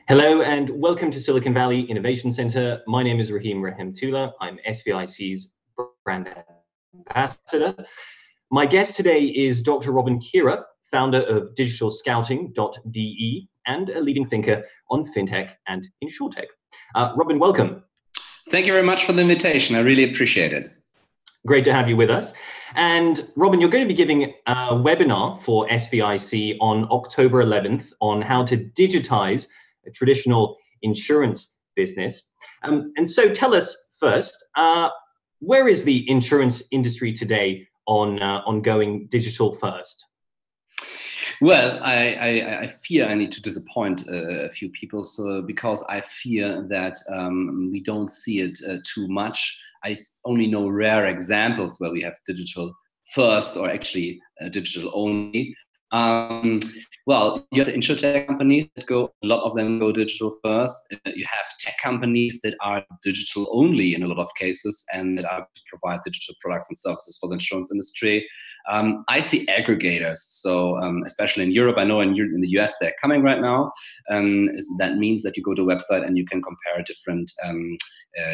Hello and welcome to Silicon Valley Innovation Center. My name is Rahim Rahimtullah. I'm SVIC's brand ambassador. My guest today is Dr. Robin Kiera, founder of digitalscouting.de and a leading thinker on fintech and Insurtech. Robin, welcome. Thank you very much for the invitation. I really appreciate it. Great to have you with us. And Robin, you're going to be giving a webinar for SVIC on October 11th on how to digitize a traditional insurance business. And so tell us first, where is the insurance industry today on going digital first? Well, I fear I need to disappoint a few people, because I fear that we don't see it too much. I only know rare examples where we have digital first or actually digital only. Well, you have the Insurtech companies that a lot of them go digital first. You have tech companies that are digital only in a lot of cases and that are to provide digital products and services for the insurance industry. I see aggregators. So especially in Europe, I know in the US they're coming right now. That means that you go to a website and you can compare different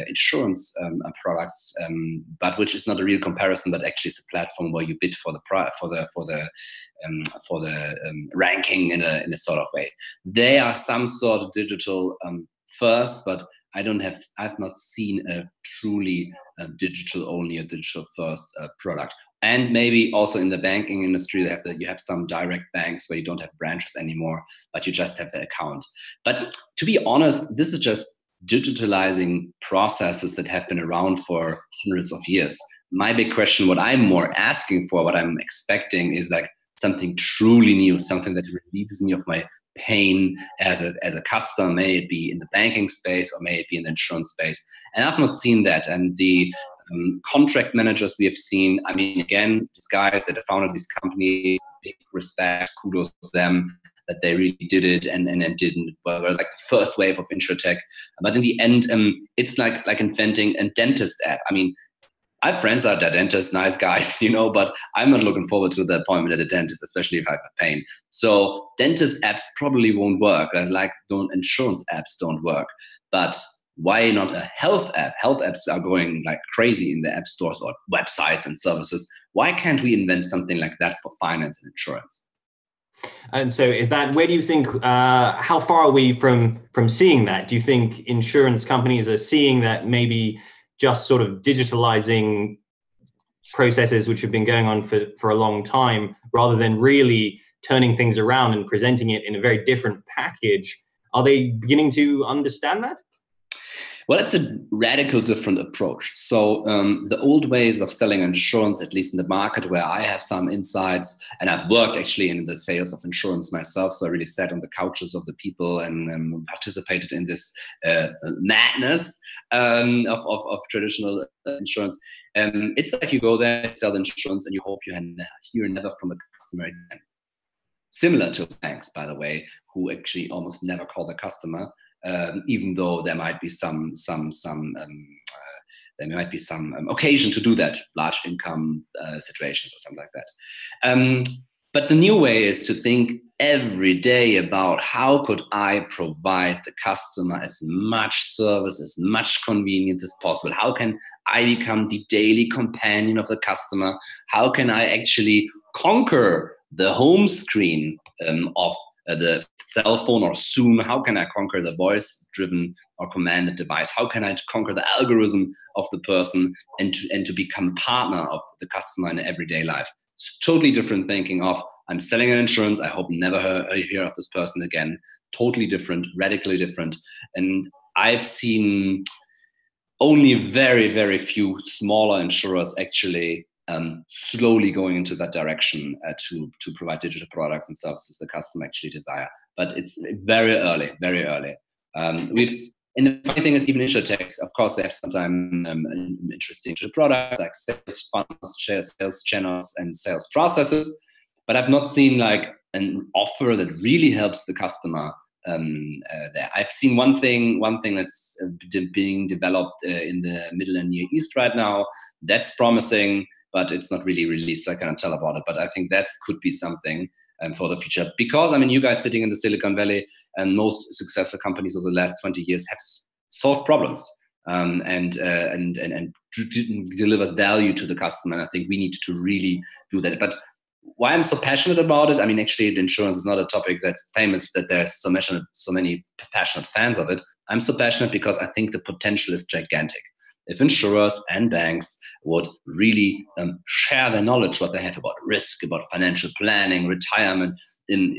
insurance products, but which is not a real comparison, but actually it's a platform where you bid for the ranking in a sort of way. They are some sort of digital first, but I've not seen a truly digital only or digital first product. And maybe also in the banking industry, you have some direct banks where you don't have branches anymore, but you just have the account. But to be honest, this is just digitalizing processes that have been around for hundreds of years. My big question, what I'm more asking for, what I'm expecting is like something truly new, something that relieves me of my pain as a customer, may it be in the banking space or may it be in the insurance space. And I've not seen that. And the contract managers we have seen, I mean, again, these guys that have founded these companies, big respect, kudos to them that they really did it and didn't, well, like the first wave of Insurtech. But in the end, it's like inventing a dentist app. I mean, I have friends that are dentists, nice guys, but I'm not looking forward to the appointment at a dentist, especially if I have pain. So dentist apps probably won't work, insurance apps don't work. But why not a health app? Health apps are going like crazy in the app stores or websites and services. Why can't we invent something like that for finance and insurance? And so where do you think, how far are we from seeing that? Do you think insurance companies are seeing that maybe just sort of digitalizing processes which have been going on for a long time, rather than really turning things around and presenting it in a very different package? Are they beginning to understand that? Well, it's a radical different approach. So the old ways of selling insurance, at least in the market where I have some insights, and I've worked actually in the sales of insurance myself, so I really sat on the couches of the people and participated in this madness of traditional insurance. It's like you go there, sell the insurance, and you hope you hear never from the customer again. Similar to banks, by the way, who actually almost never call the customer. Even though there might be some occasion to do that, large income situations or something like that. But the new way is to think every day about how could I provide the customer as much service, as much convenience as possible? How can I become the daily companion of the customer? How can I actually conquer the home screen of the cell phone, or soon, how can I conquer the voice-driven or commanded device? How can I conquer the algorithm of the person and to become a partner of the customer in everyday life? It's totally different thinking of, I'm selling an insurance, I hope never hear of this person again. Totally different, radically different. And I've seen only very, very few smaller insurers actually slowly going into that direction to provide digital products and services the customer actually desire. But it's very early, very early. And the funny thing is, even Insurtechs, of course, they have sometimes interesting digital products like sales funnels, sales channels, and sales processes. But I've not seen like an offer that really helps the customer there. I've seen one thing that's being developed in the Middle and Near East right now. That's promising, but it's not really released, so I cannot tell about it. But I think that could be something. for the future. Because, I mean, you guys sitting in the Silicon Valley and most successful companies of the last 20 years have solved problems and delivered value to the customer. And I think we need to really do that. But why I'm so passionate about it, I mean, actually, the insurance is not a topic that's famous, that there's so many passionate fans of it. I'm so passionate because I think the potential is gigantic. If insurers and banks would really share their knowledge, what they have about risk, about financial planning, retirement,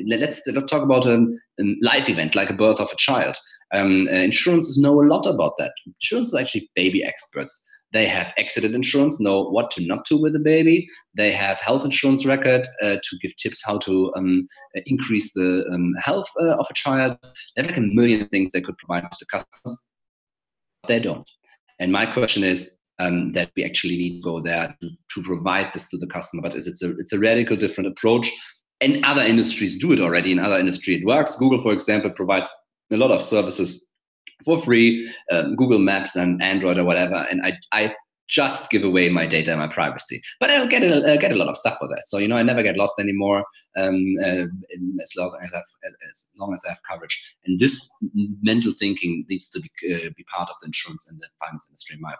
let's talk about a life event like a birth of a child. Insurances know a lot about that. Insurance is actually baby experts. They have accident insurance, know what to not do with the baby. They have health insurance record to give tips how to increase the health of a child. They have like a million things they could provide to the customers. They don't. And my question is that we actually need to go there to provide this to the customer. But it's a radical different approach. And other industries do it already. In other industries it works. Google, for example, provides a lot of services for free, Google Maps and Android or whatever. And I just give away my data and my privacy. But I'll get a lot of stuff for that. So, I never get lost anymore as long as I have coverage. And this mental thinking needs to be part of the insurance and the finance industry, in my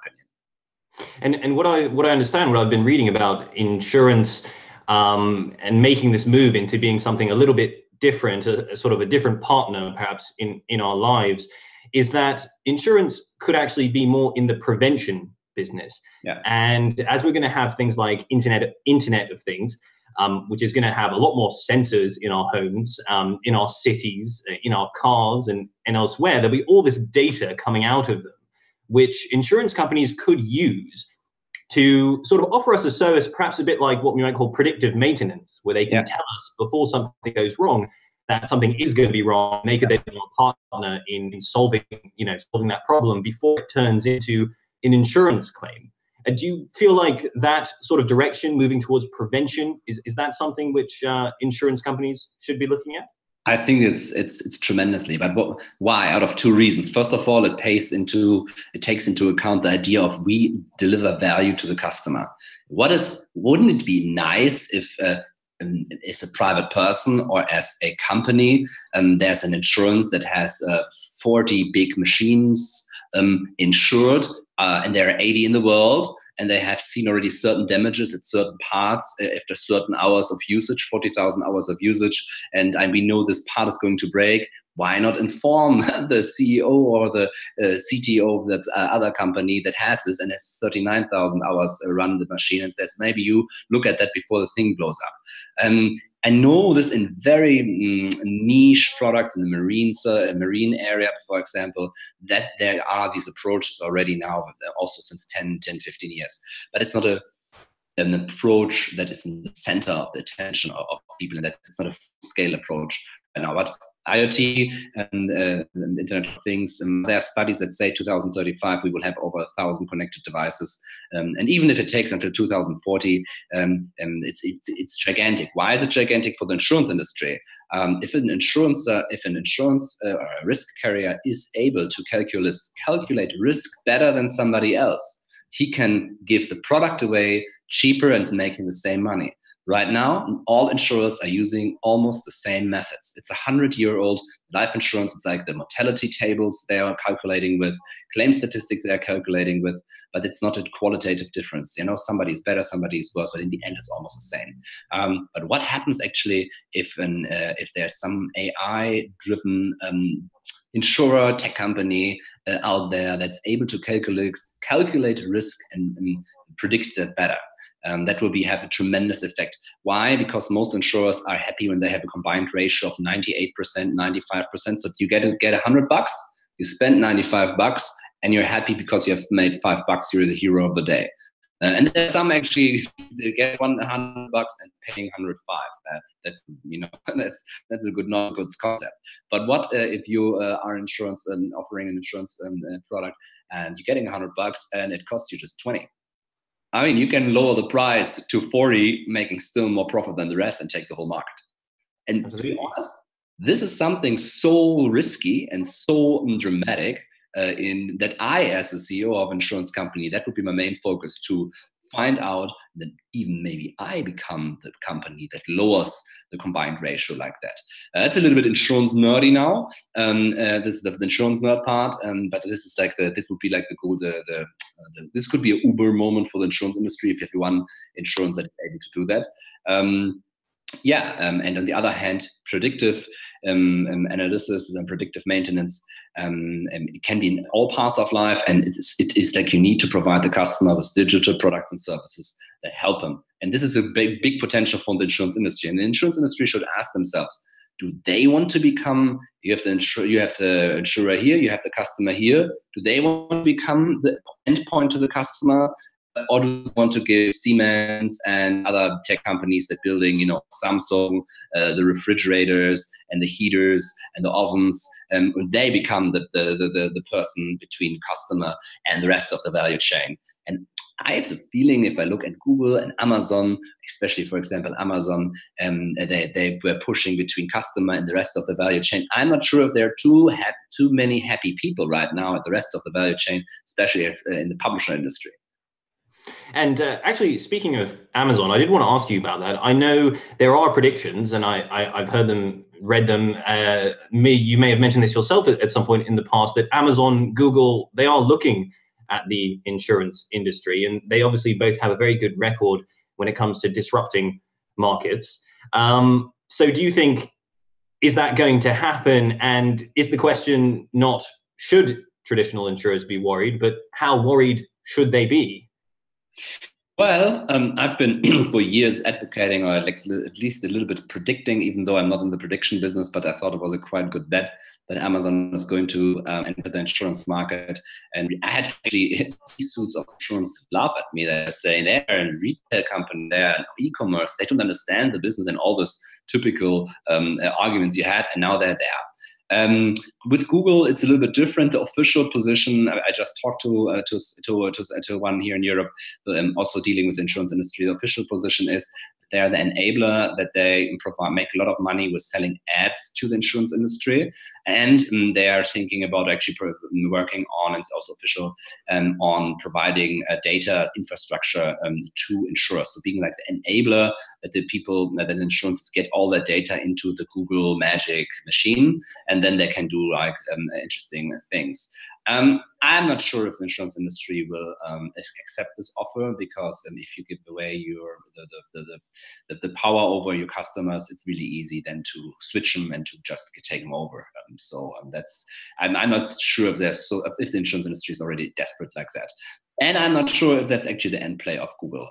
opinion. And what I understand, what I've been reading about insurance and making this move into being something a little bit different, a sort of a different partner perhaps in our lives, is that insurance could actually be more in the prevention business. Yeah. And as we're going to have things like Internet of Things, which is going to have a lot more sensors in our homes, in our cities, in our cars and elsewhere, there'll be all this data coming out of them, which insurance companies could use to sort of offer us a service, perhaps a bit like what we might call predictive maintenance, where they can tell us before something goes wrong that something is going to be wrong, make a partner in solving that problem before it turns into an insurance claim. Do you feel like that sort of direction, moving towards prevention, is that something which insurance companies should be looking at? I think it's tremendously, but why? Out of two reasons. First of all, it takes into account the idea of we deliver value to the customer. Wouldn't it be nice if as a private person or as a company, there's an insurance that has 40 big machines insured, and there are 80 in the world, and they have seen already certain damages at certain parts after certain hours of usage, 40,000 hours of usage, and we know this part is going to break. Why not inform the CEO or the CTO of that other company that has this and has 39,000 hours run the machine, and says, maybe you look at that before the thing blows up. I know this in very niche products in the marine area, for example, that there are these approaches already now, also since 10, 15 years. But it's not an approach that is in the center of the attention of people, and it's not a full-scale approach now. But IoT and Internet of Things, there are studies that say 2035 we will have over 1,000 connected devices, and even if it takes until 2040, it's gigantic. Why is it gigantic for the insurance industry? If an insurance or a risk carrier is able to calculate risk better than somebody else, he can give the product away cheaper and making the same money. Right now, all insurers are using almost the same methods. It's 100-year-old life insurance. It's like the mortality tables they are calculating with, claim statistics they are calculating with, but it's not a qualitative difference. Somebody's better, somebody's worse, but in the end, it's almost the same. But what happens actually if there's some AI-driven insurer, tech company out there that's able to calculate risk and predict that better? That will have a tremendous effect. Why? Because most insurers are happy when they have a combined ratio of 98%, 95%. So you get $100, you spend $95, and you're happy because you have made $5. You're the hero of the day. And there's some actually they get $100 and paying $105. That's a not a good concept. But what if you are insurance and offering an insurance product and you're getting $100 and it costs you just 20? I mean, you can lower the price to 40, making still more profit than the rest and take the whole market. And to be honest, this is something so risky and so dramatic in that I, as a CEO of insurance company, that would be my main focus, to find out that even maybe I become the company that lowers the combined ratio like that. That's a little bit insurance nerdy now. This is the insurance nerd part, but this is like this would be like this could be an Uber moment for the insurance industry if you have one insurance that is able to do that. And on the other hand, predictive analysis and predictive maintenance it can be in all parts of life, and it is like you need to provide the customer with digital products and services that help them. And this is a big potential for the insurance industry. And the insurance industry should ask themselves: do they want to become? You have the insurer here, you have the customer here. Do they want to become the endpoint to the customer? Or do you want to give Siemens and other tech companies that building, Samsung, the refrigerators and the heaters and the ovens, they become the person between customer and the rest of the value chain? And I have the feeling, if I look at Google and Amazon, especially, for example, Amazon, they were pushing between customer and the rest of the value chain. I'm not sure if there are too many happy people right now at the rest of the value chain, especially in the publisher industry. And actually, speaking of Amazon, I did want to ask you about that. I know there are predictions, and I've heard them, read them. You may have mentioned this yourself at some point in the past, that Amazon, Google, they are looking at the insurance industry, and they obviously both have a very good record when it comes to disrupting markets. So do you think, is that going to happen? And is the question not should traditional insurers be worried, but how worried should they be? Well, I've been for years advocating, or at least a little bit predicting, even though I'm not in the prediction business, but I thought it was a quite good bet that Amazon is going to enter the insurance market. And I had actually suits of insurance laugh at me. They're saying they're a retail company, they're an e-commerce, they don't understand the business and all those typical arguments you had, and now they're there. With Google, it's a little bit different. The official position, I just talked to one here in Europe, also dealing with the insurance industry. The official position is they're the enabler, that they make a lot of money with selling ads to the insurance industry. And they are thinking about actually working on, and it's also official, on providing data infrastructure to insurers. So being like the enabler, that the people, that insurances get all that data into the Google magic machine, and then they can do like interesting things. I'm not sure if the insurance industry will accept this offer, because if you give away the power over your customers, it's really easy then to switch them and to just take them over. I'm not sure if if the insurance industry is already desperate like that. And I'm not sure if that's actually the end play of Google.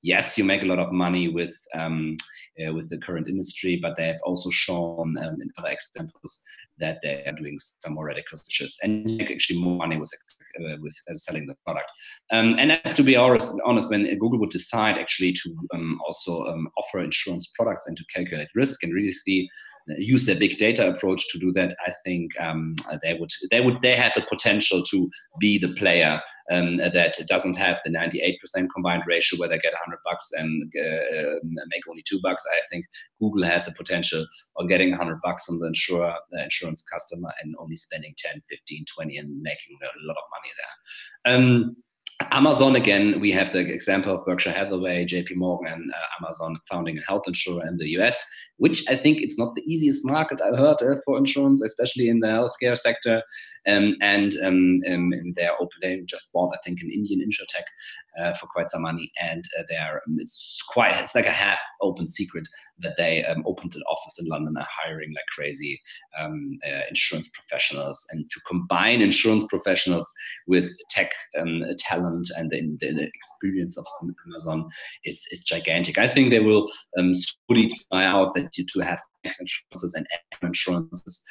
Yes, you make a lot of money with the current industry, but they have also shown in other examples that they are doing some more radical switches and make actually more money with selling the product. And I have to be honest, when Google would decide actually to also offer insurance products and to calculate risk and really use their big data approach to do that, I think they have the potential to be the player that doesn't have the 98% combined ratio where they get $100 and make only $2. I think Google has the potential of getting $100 from the insurance customer and only spending 10, 15, 20 and making a lot of money there. Amazon, again, we have the example of Berkshire Hathaway, JP Morgan, and Amazon founding a health insurer in the US, which I think it's not the easiest market I heard for insurance, especially in the healthcare sector. They just bought, I think, an Indian Insurtech for quite some money, and it's like a half open secret that they opened an office in London, are hiring like crazy insurance professionals, and to combine insurance professionals with tech talent and the experience of Amazon is gigantic. I think they will slowly try out that you to have insurances and insurances,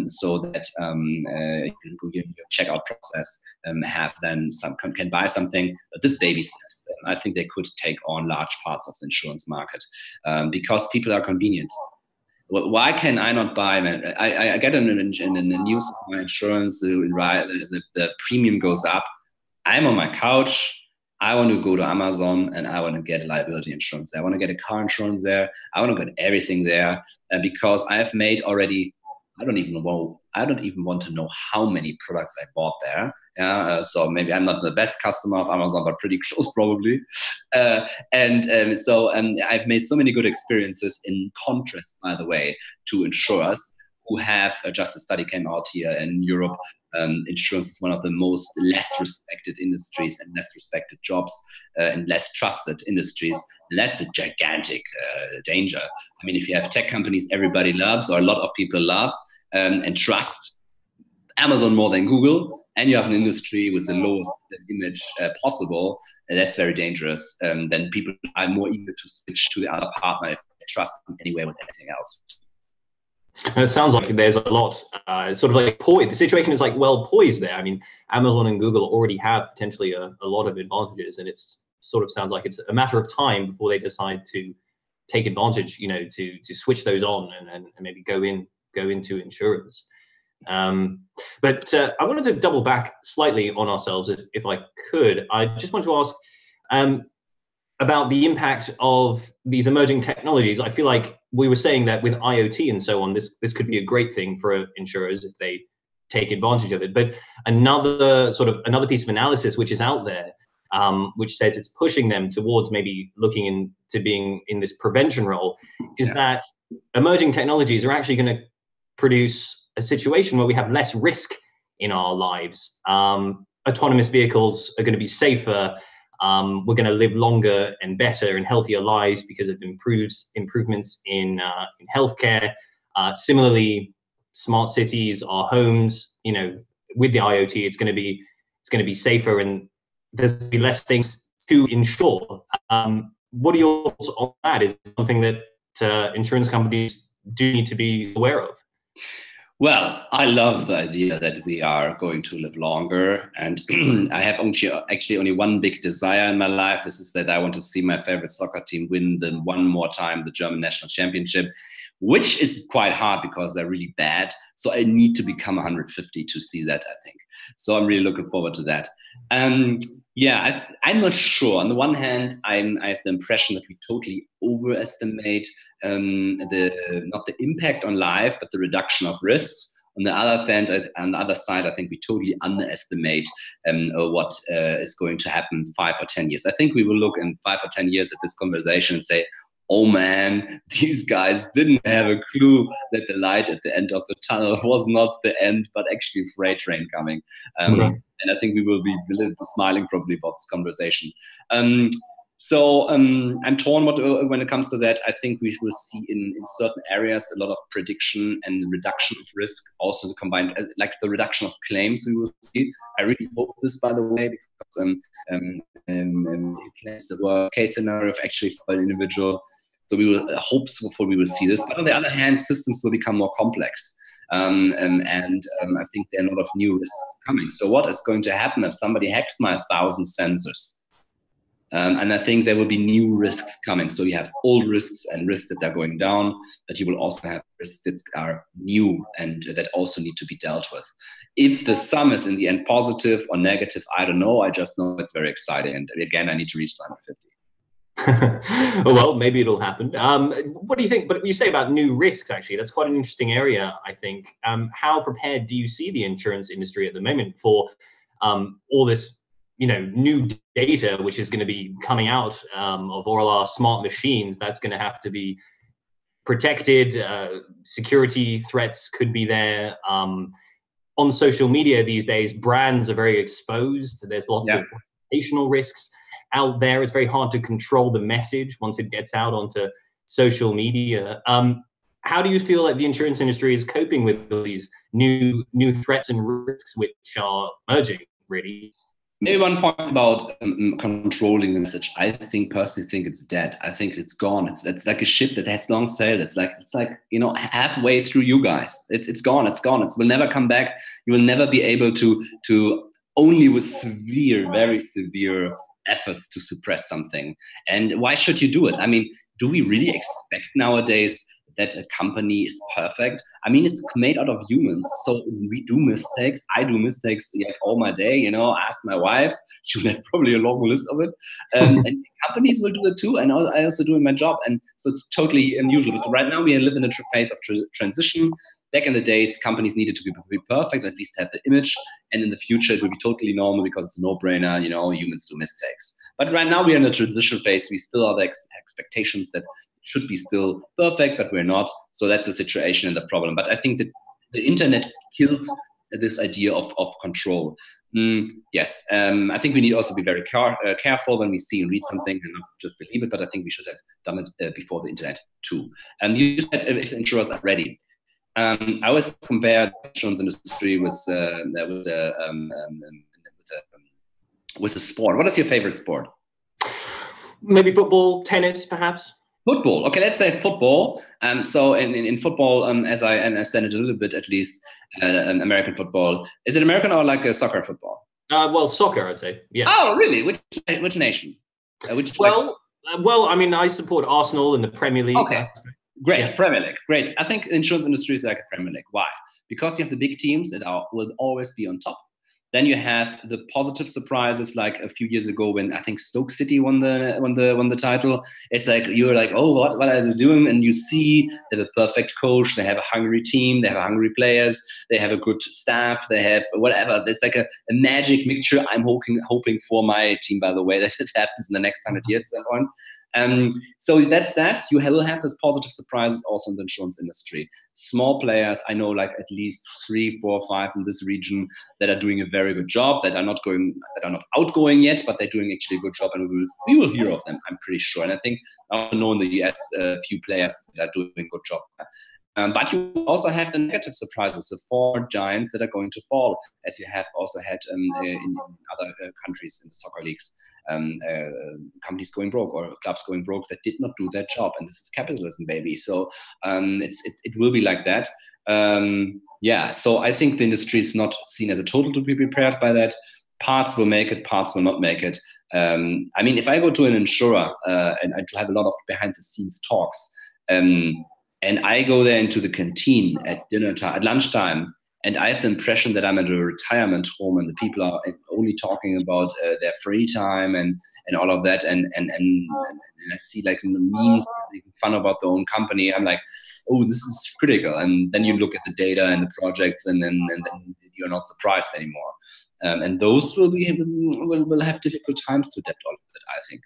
so that your checkout process have then can buy something. But this baby steps, I think they could take on large parts of the insurance market because people are convenient. Why can I not buy? I get in the news of my insurance, the premium goes up. I'm on my couch. I want to go to Amazon and I want to get a liability insurance there. I want to get a car insurance there. I want to get everything there because I have made already I don't even want to know how many products I bought there. So maybe I'm not the best customer of Amazon, but pretty close probably. So I've made so many good experiences, in contrast, by the way, to insurers who have, just a study came out here in Europe. Insurance is one of the most less respected industries and less respected jobs and less trusted industries. And that's a gigantic danger. I mean, if you have tech companies everybody loves, or a lot of people love and trust, Amazon more than Google, and you have an industry with the lowest image possible, that's very dangerous. Then people are more eager to switch to the other partner if they trust them anyway with anything else. And it sounds like there's a lot, sort of like the situation is like well poised there. I mean, Amazon and Google already have potentially a lot of advantages, and it's sort of sounds like it's a matter of time before they decide to take advantage, to switch those on and maybe go into insurance. But I wanted to double back slightly on ourselves, if I could. I just want to ask about the impact of these emerging technologies. I feel like we were saying that with IoT and so on, this could be a great thing for insurers if they take advantage of it. But another piece of analysis which is out there, which says it's pushing them towards maybe looking into being in this prevention role, is that emerging technologies are actually going to produce a situation where we have less risk in our lives. Autonomous vehicles are going to be safer. We're going to live longer and better and healthier lives because of improvements in healthcare. Similarly, smart cities, our homes, with the IoT, it's going to be safer, and there's going to be less things to insure. What are your thoughts on that? Is it something that insurance companies do need to be aware of? Well, I love the idea that we are going to live longer, and I have actually only one big desire in my life. This is that I want to see my favorite soccer team win one more time the German national championship, which is quite hard because they're really bad. So I need to become 150 to see that, I think. So I'm really looking forward to that. I'm not sure. On the one hand, I have the impression that we totally overestimate not the impact on life, but the reduction of risks. On the other side, I think we totally underestimate what is going to happen in 5 or 10 years. I think we will look in 5 or 10 years at this conversation and say, oh man, these guys didn't have a clue that the light at the end of the tunnel was not the end, but actually a freight train coming. And I think we will be a little bit smiling probably about this conversation. So I'm torn when it comes to that. I think we will see in certain areas a lot of prediction and reduction of risk, also combined, like the reduction of claims we will see. I really hope this, by the way, because it claims the worst case scenario of actually for an individual. So we will we will see this. But on the other hand, systems will become more complex. I think there are a lot of new risks coming. So what is going to happen if somebody hacks my 1,000 sensors? And I think there will be new risks coming. So you have old risks and risks that are going down, but you will also have risks that are new and that also need to be dealt with. If the sum is in the end positive or negative, I don't know. I just know it's very exciting. And again, I need to reach 150. Well, maybe it'll happen. What do you think? But you say about new risks, actually, that's quite an interesting area, I think. How prepared do you see the insurance industry at the moment for all this, new data, which is going to be coming out of all our smart machines? That's going to have to be protected. Security threats could be there. On social media these days, brands are very exposed. There's lots of reputational risks out there. It's very hard to control the message once it gets out onto social media. How do you feel like the insurance industry is coping with all these new threats and risks which are emerging, really? Maybe one point about controlling the message. I personally think it's dead. I think it's gone. It's like a ship that has long sailed. It's like halfway through you guys. It's gone. It will never come back. You will never be able to only with very severe efforts to suppress something. And why should you do it? I mean, do we really expect nowadays that a company is perfect? I mean, it's made out of humans. So we do mistakes. I do mistakes all my day. Ask my wife. She will have probably a long list of it. And companies will do it too. And I also do in my job. And so it's totally unusual. But right now we live in a phase of transition. back in the days, companies needed to be perfect, or at least have the image. And in the future, it will be totally normal because it's a no-brainer. You know, humans do mistakes. But right now, we're in a transition phase. We still have the expectations that it should be still perfect, but we're not. So that's the situation and the problem. But I think that the internet killed this idea of control. Yes, I think we need also be very careful when we see and read something and not just believe it, but I think we should have done it before the internet too. You said if insurers are ready. I always compare the insurance industry with a sport. What is your favorite sport? Maybe football, tennis, perhaps. Football. Okay, let's say football. So in football, as I understand it a little bit, at least, American football. Is it American or like a soccer football? Well, soccer, I'd say. Yeah. Oh, really? Which nation? Well, I mean, I support Arsenal in the Premier League. Okay. Great, yeah. Premier League. Great. I think the insurance industry is like a Premier League. Why? Because you have the big teams that will always be on top. Then you have the positive surprises, like a few years ago when I think Stoke City won the title. It's like you're like, oh, what are they doing? And you see they have a perfect coach, they have a hungry team, they have hungry players, they have a good staff, they have whatever. It's like a magic mixture. I'm hoping for my team, by the way, that it happens in the next 100 years and so on. So that's that. You will have this positive surprises also in the insurance industry. Small players, I know like at least 3, 4, 5 in this region that are doing a very good job, that are not outgoing yet, but they're doing actually a good job, and we will hear of them, I'm pretty sure. And I think I also know in the US a few players that are doing a good job. But you also have the negative surprises, the 4 giants that are going to fall, as you have also had in other countries in the soccer leagues. Companies going broke or clubs going broke that did not do their job, and this is capitalism, baby. So it will be like that. Yeah. So I think the industry is not seen as a total to be prepared by that. Parts will make it, parts will not make it. I mean, if I go to an insurer and I have a lot of behind the scenes talks, and I go there into the canteen at dinner time, at lunchtime, and I have the impression that I'm at a retirement home and the people are only talking about their free time and all of that. And I see like memes making fun about their own company. I'm like, oh, this is critical. And then you look at the data and the projects and then you're not surprised anymore. And those will have difficult times to adapt all of it, I think.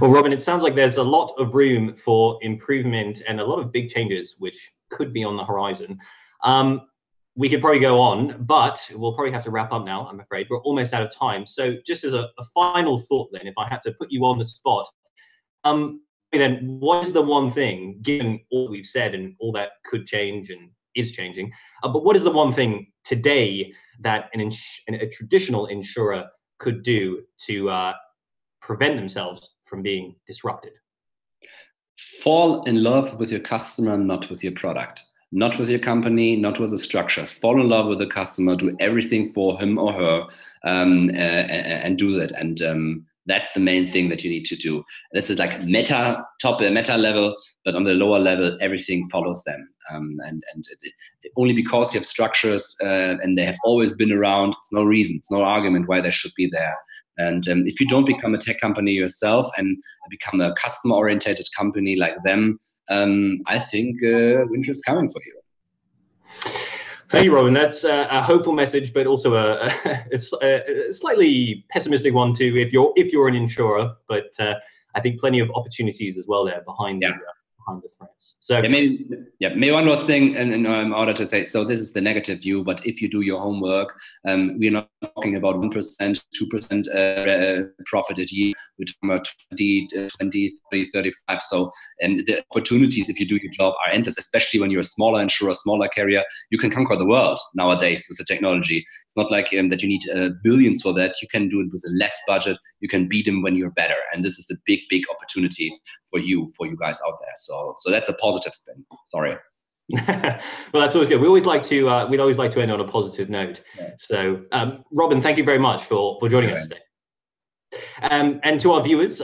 Well, Robin, it sounds like there's a lot of room for improvement and a lot of big changes which could be on the horizon. We could probably go on, but we'll probably have to wrap up now, I'm afraid. We're almost out of time. So just as a final thought then, if I had to put you on the spot, then what is the one thing, given all we've said and all that could change and is changing, but what is the one thing today that a traditional insurer could do to prevent themselves from being disrupted? Fall in love with your customer, not with your product. Not with your company, not with the structures. Fall in love with the customer, do everything for him or her, and do that. And that's the main thing that you need to do. That's like meta level, but on the lower level, everything follows them. Only because you have structures and they have always been around, it's no reason, it's no argument why they should be there. And if you don't become a tech company yourself and become a customer-oriented company like them, I think winter is coming for you. Thank you, Robin. That's a hopeful message, but also a slightly pessimistic one too. If you're an insurer, but I think plenty of opportunities as well there behind the threats. So maybe one last thing in order to say, so this is the negative view, but if you do your homework, we're not talking about 1%, 2% profit a year, we're talking about 20, 30, 35. So the opportunities, if you do your job, are endless, especially when you're a smaller insurer, smaller carrier. You can conquer the world nowadays with the technology. It's not like that you need billions for that. You can do it with a less budget. You can beat them when you're better. And this is the big opportunity for you guys out there. So that's a positive spin. Sorry. Well, that's always good. We'd always like to end on a positive note. Yeah. So, Robin, thank you very much for joining us today. And to our viewers,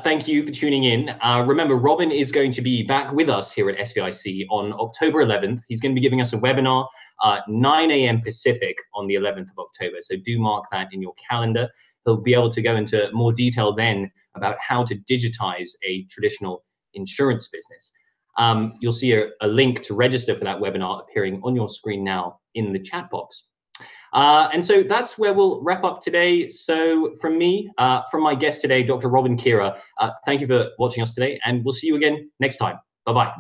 thank you for tuning in. Remember, Robin is going to be back with us here at SVIC on October 11th. He's going to be giving us a webinar 9 a.m. Pacific on the 11th of October. So do mark that in your calendar. He'll be able to go into more detail then about how to digitize a traditional insurance business. You'll see a link to register for that webinar appearing on your screen now in the chat box. And so that's where we'll wrap up today. So from me, from my guest today, Dr. Robin Kiera, thank you for watching us today, and we'll see you again next time. Bye-bye.